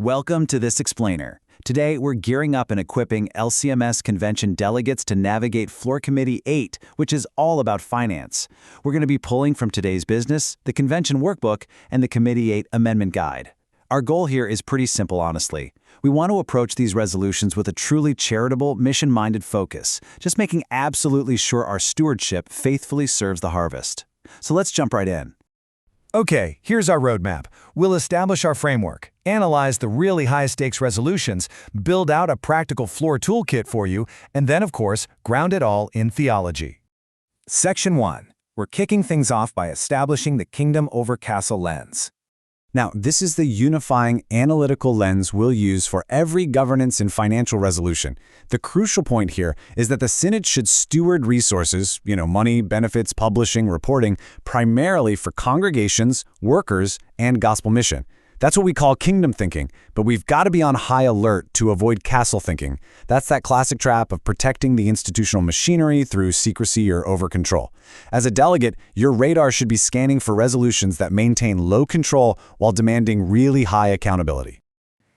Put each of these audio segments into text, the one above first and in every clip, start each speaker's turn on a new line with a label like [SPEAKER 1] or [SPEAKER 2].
[SPEAKER 1] Welcome to this explainer. Today, we're gearing up and equipping LCMS Convention delegates to navigate Floor Committee 8, which is all about finance. We're going to be pulling from today's business, the Convention Workbook, and the Committee 8 Amendment Guide. Our goal here is pretty simple, honestly. We want to approach these resolutions with a truly charitable, mission-minded focus, just making absolutely sure our stewardship faithfully serves the harvest. So let's jump right in.
[SPEAKER 2] Okay, here's our roadmap. We'll establish our framework, analyze the really high-stakes resolutions, build out a practical floor toolkit for you, and then, of course, ground it all in theology. Section 1. We're kicking things off by establishing the kingdom over castle lens.
[SPEAKER 3] Now, this is the unifying analytical lens we'll use for every governance and financial resolution. The crucial point here is that the Synod should steward resources, money, benefits, publishing, reporting, primarily for congregations, workers, and gospel mission. That's what we call kingdom thinking, but we've got to be on high alert to avoid castle thinking. That's that classic trap of protecting the institutional machinery through secrecy or over-control. As a delegate, your radar should be scanning for resolutions that maintain low control while demanding really high accountability.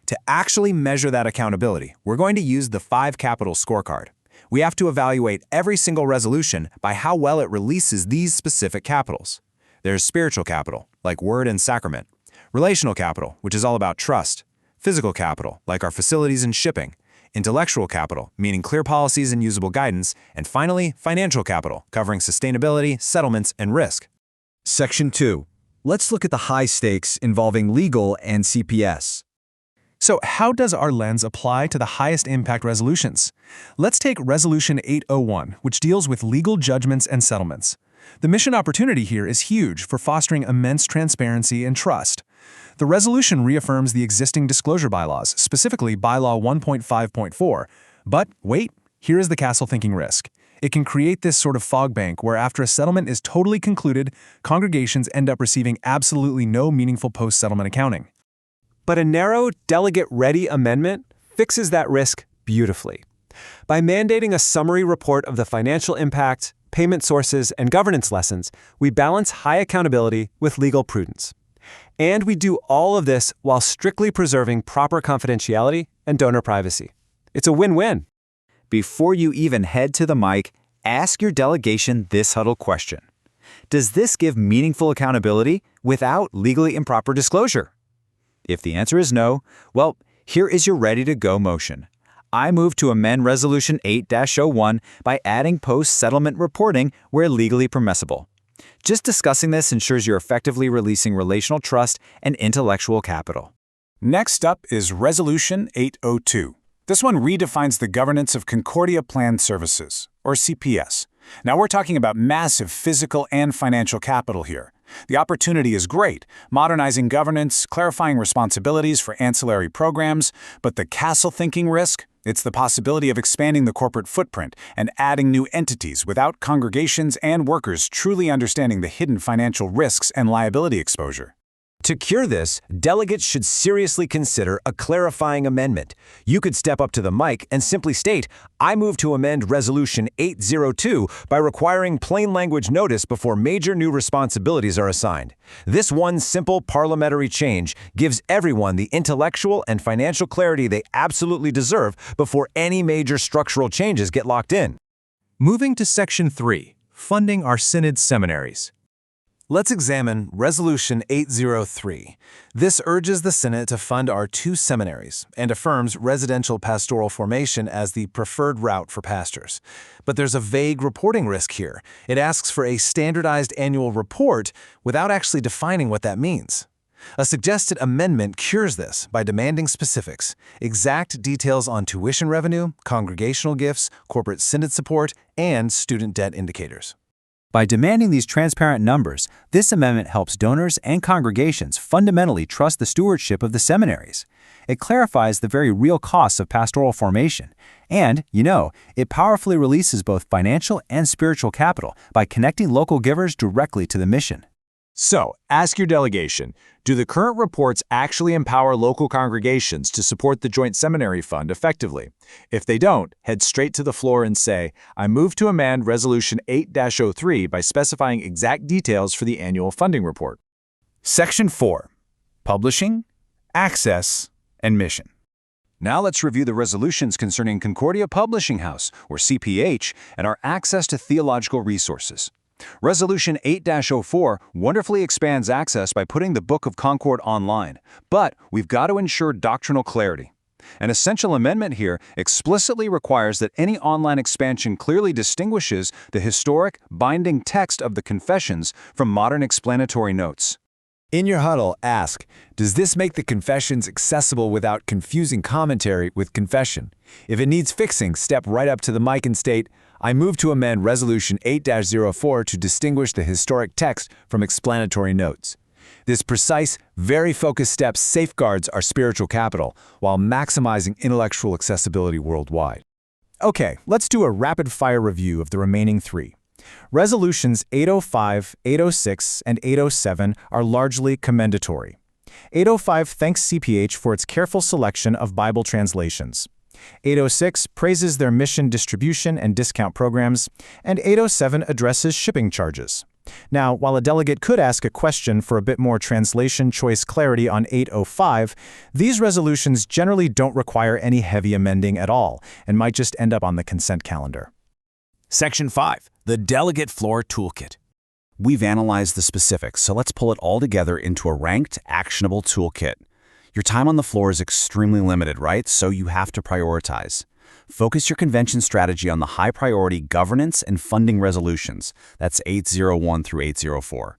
[SPEAKER 2] To actually measure that accountability, we're going to use the 5 capital scorecard. We have to evaluate every single resolution by how well it releases these specific capitals. There's spiritual capital, like word and sacrament. Relational capital, which is all about trust. Physical capital, like our facilities and shipping. Intellectual capital, meaning clear policies and usable guidance. And finally, financial capital, covering sustainability, settlements, and risk.
[SPEAKER 3] Section 2. Let's look at the high stakes involving legal and CPS.
[SPEAKER 2] So how does our lens apply to the highest impact resolutions? Let's take Resolution 801, which deals with legal judgments and settlements. The mission opportunity here is huge for fostering immense transparency and trust. The resolution reaffirms the existing disclosure bylaws, specifically Bylaw 1.5.4. But wait, here is the castle thinking risk. It can create this sort of fog bank where after a settlement is totally concluded, congregations end up receiving absolutely no meaningful post-settlement accounting.
[SPEAKER 4] But a narrow, delegate-ready amendment fixes that risk beautifully. By mandating a summary report of the financial impact, payment sources, and governance lessons, we balance high accountability with legal prudence. And we do all of this while strictly preserving proper confidentiality and donor privacy. It's a win-win.
[SPEAKER 1] Before you even head to the mic, ask your delegation this huddle question. Does this give meaningful accountability without legally improper disclosure? If the answer is no, well, here is your ready-to-go motion. I move to amend Resolution 8-01 by adding post-settlement reporting where legally permissible. Just discussing this ensures you're effectively releasing relational trust and intellectual capital.
[SPEAKER 3] Next up is Resolution 802. This one redefines the governance of Concordia Planned Services, or CPS. Now we're talking about massive physical and financial capital here. The opportunity is great, modernizing governance, clarifying responsibilities for ancillary programs, but the castle thinking risk? It's the possibility of expanding the corporate footprint and adding new entities without congregations and workers truly understanding the hidden financial risks and liability exposure.
[SPEAKER 5] To cure this, delegates should seriously consider a clarifying amendment. You could step up to the mic and simply state, I move to amend Resolution 802 by requiring plain language notice before major new responsibilities are assigned. This one simple parliamentary change gives everyone the intellectual and financial clarity they absolutely deserve before any major structural changes get locked in.
[SPEAKER 2] Moving to Section 3, funding our Synod seminaries. Let's examine Resolution 803. This urges the Synod to fund our 2 seminaries and affirms residential pastoral formation as the preferred route for pastors. But there's a vague reporting risk here. It asks for a standardized annual report without actually defining what that means. A suggested amendment cures this by demanding specifics, exact details on tuition revenue, congregational gifts, corporate Synod support, and student debt indicators.
[SPEAKER 1] By demanding these transparent numbers, this amendment helps donors and congregations fundamentally trust the stewardship of the seminaries. It clarifies the very real costs of pastoral formation, and, it powerfully releases both financial and spiritual capital by connecting local givers directly to the mission.
[SPEAKER 6] So, ask your delegation, do the current reports actually empower local congregations to support the Joint Seminary Fund effectively? If they don't, head straight to the floor and say, I move to amend Resolution 8-03 by specifying exact details for the annual funding report.
[SPEAKER 3] Section 4. Publishing, access, and mission.
[SPEAKER 5] Now let's review the resolutions concerning Concordia Publishing House, or CPH, and our access to theological resources. Resolution 8-04 wonderfully expands access by putting the Book of Concord online, but we've got to ensure doctrinal clarity. An essential amendment here explicitly requires that any online expansion clearly distinguishes the historic, binding text of the Confessions from modern explanatory notes.
[SPEAKER 3] In your huddle, ask, does this make the Confessions accessible without confusing commentary with confession? If it needs fixing, step right up to the mic and state, I move to amend Resolution 8-04 to distinguish the historic text from explanatory notes. This precise, very focused step safeguards our spiritual capital while maximizing intellectual accessibility worldwide. Okay, let's do a rapid-fire review of the remaining three. Resolutions 805, 806, and 807 are largely commendatory. 805 thanks CPH for its careful selection of Bible translations. 806 praises their mission distribution and discount programs, and 807 addresses shipping charges. Now, while a delegate could ask a question for a bit more translation choice clarity on 805, these resolutions generally don't require any heavy amending at all and might just end up on the consent calendar.
[SPEAKER 2] Section 5, the Delegate Floor Toolkit.
[SPEAKER 3] We've analyzed the specifics, so let's pull it all together into a ranked, actionable toolkit. Your time on the floor is extremely limited, right? So you have to prioritize. Focus your convention strategy on the high-priority governance and funding resolutions. That's 801 through 804.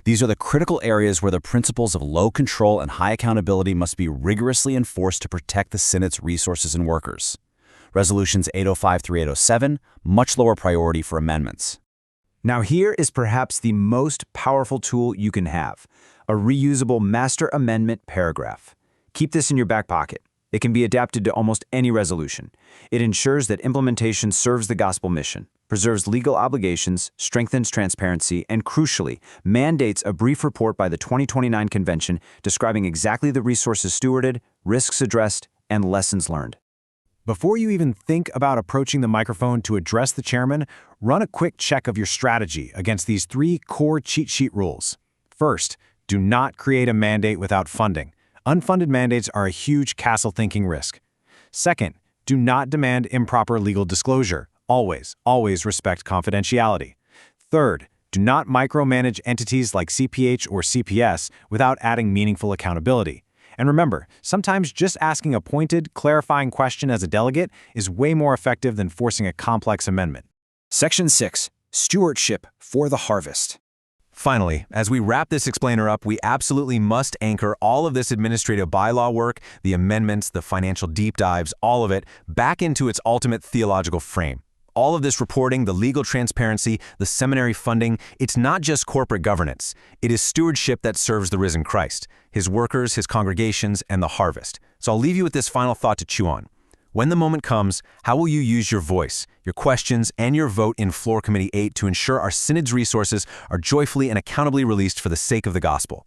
[SPEAKER 3] These are the critical areas where the principles of low control and high accountability must be rigorously enforced to protect the Synod's resources and workers. Resolutions 805 through 807, much lower priority for amendments.
[SPEAKER 5] Now here is perhaps the most powerful tool you can have, a reusable master amendment paragraph. Keep this in your back pocket. It can be adapted to almost any resolution. It ensures that implementation serves the gospel mission, preserves legal obligations, strengthens transparency, and crucially, mandates a brief report by the 2029 Convention describing exactly the resources stewarded, risks addressed, and lessons learned.
[SPEAKER 3] Before you even think about approaching the microphone to address the chairman, run a quick check of your strategy against these three core cheat sheet rules. First, do not create a mandate without funding. Unfunded mandates are a huge castle-thinking risk. Second, do not demand improper legal disclosure. Always respect confidentiality. Third, do not micromanage entities like CPH or CPS without adding meaningful accountability. And remember, sometimes just asking a pointed, clarifying question as a delegate is way more effective than forcing a complex amendment.
[SPEAKER 5] Section 6, Stewardship for the Harvest.
[SPEAKER 2] Finally, as we wrap this explainer up, we absolutely must anchor all of this administrative bylaw work, the amendments, the financial deep dives, all of it, back into its ultimate theological frame. All of this reporting, the legal transparency, the seminary funding, it's not just corporate governance. It is stewardship that serves the risen Christ, his workers, his congregations, and the harvest. So I'll leave you with this final thought to chew on. When the moment comes, how will you use your voice, your questions, and your vote in Floor Committee 8 to ensure our Synod's resources are joyfully and accountably released for the sake of the gospel?